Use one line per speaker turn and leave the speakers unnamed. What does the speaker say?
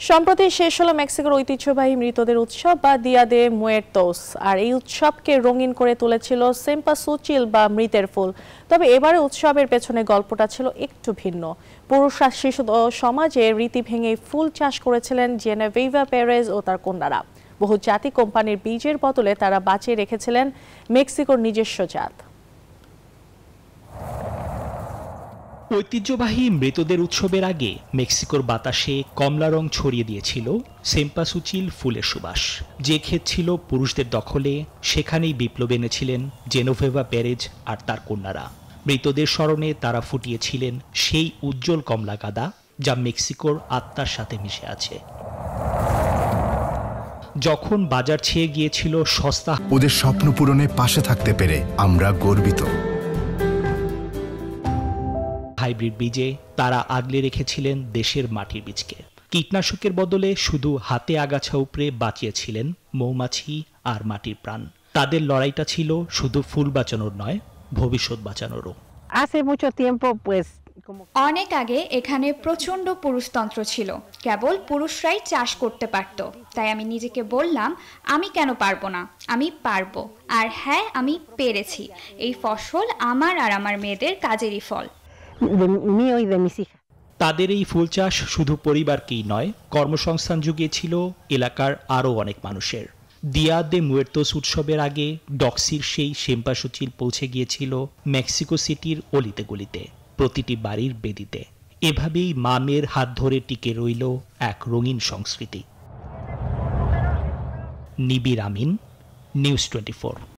সম্প্রতি শেষ হলো মেক্সিকোর ঐতিহ্যবাহী মৃতদের উৎসব বা দিয়া দে মুয়ের্তোস। আর এই উৎসবকে রঙিন করে তুলেছিল সেম্পাসুচিল বা মৃতের ফুল। তবে এবারে উৎসবের পেছনে গল্পটা ছিল একটু ভিন্ন। পুরুষ আর শিশু সমাজে রীতি ভেঙে ফুল চাষ করেছিলেন জেনেভিভা পেরেজ ও তার কন্যারা। বহুজাতিক কোম্পানির বীজের বদলে তারা বাঁচিয়ে রেখেছিলেন মেক্সিকোর নিজস্ব জাত।
ঐতিহ্যবাহী মৃতদের উৎসবের আগে মেক্সিকোর বাতাসে কমলা রং ছড়িয়ে দিয়েছিল সেম্পাসুচিল ফুলের সুবাস। যে ক্ষেত ছিল পুরুষদের দখলে, সেখানেই বিপ্লব এনেছিলেন জেনোভেভা পেরেজ আর তার কন্যারা। মৃতদের স্মরণে তারা ফুটিয়েছিলেন সেই উজ্জ্বল কমলা গাদা যা মেক্সিকোর আত্মার সাথে মিশে আছে। যখন বাজার ছেয়ে গিয়েছিল সস্তা,
ওদের স্বপ্ন পূরণে পাশে থাকতে পেরে আমরা গর্বিত।
হাইব্রিড বীজে তারা আগলে রেখেছিলেন দেশের মাটির বীজকে। কীটনাশকের বদলে শুধু হাতে আগাছা উপড়ে বাঁচিয়েছিলেন মৌমাছি আর মাটির প্রাণ। তাদের লড়াইটা ছিল শুধু ফুল বাঁচানোর নয়, ভবিষ্যৎ বাঁচানোরও।
অনেক আগে এখানে প্রচন্ড পুরুষতন্ত্র ছিল, কেবল পুরুষরাই চাষ করতে পারত। তাই আমি নিজেকে বললাম, আমি কেন পারবো না, আমি পারবো। আর হ্যাঁ, আমি পেরেছি। এই ফসল আমার আর আমার মেয়েদের কাজেরই ফল।
তাদের এই ফুল চাষ শুধু পরিবারকেই নয়, কর্মসংস্থান জুগিয়েছিল এলাকার আরও অনেক মানুষের। দিয়া দে মুয়ের্তোস উৎসবের আগে ডক্সির সেই সেম্পাসুচিল পৌঁছে গিয়েছিল মেক্সিকো সিটির অলিতে গলিতে, প্রতিটি বাড়ির বেদিতে। এভাবেই মা মেয়ের হাত ধরে টিকে রইল এক রঙিন সংস্কৃতি। নিবির আমিন, নিউজ 24।